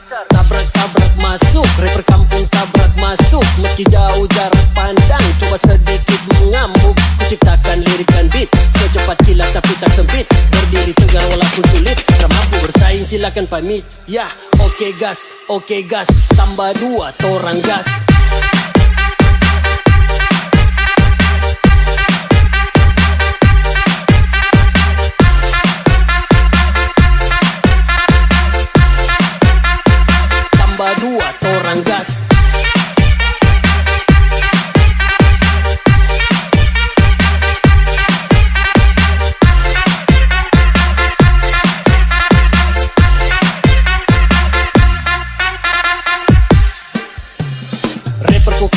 Tabrak-tabrak masuk, rapper kampung tabrak masuk. Meski jauh jarak pandang, coba sedikit mengamuk. Kuciptakan lirik dan beat, secepat kilat tapi tak sempit. Berdiri tegar walaupun sulit, tak mampu bersaing silakan pamit. Ya, oke gas, tambah 2 torang gas. Tambah 2 torang gas.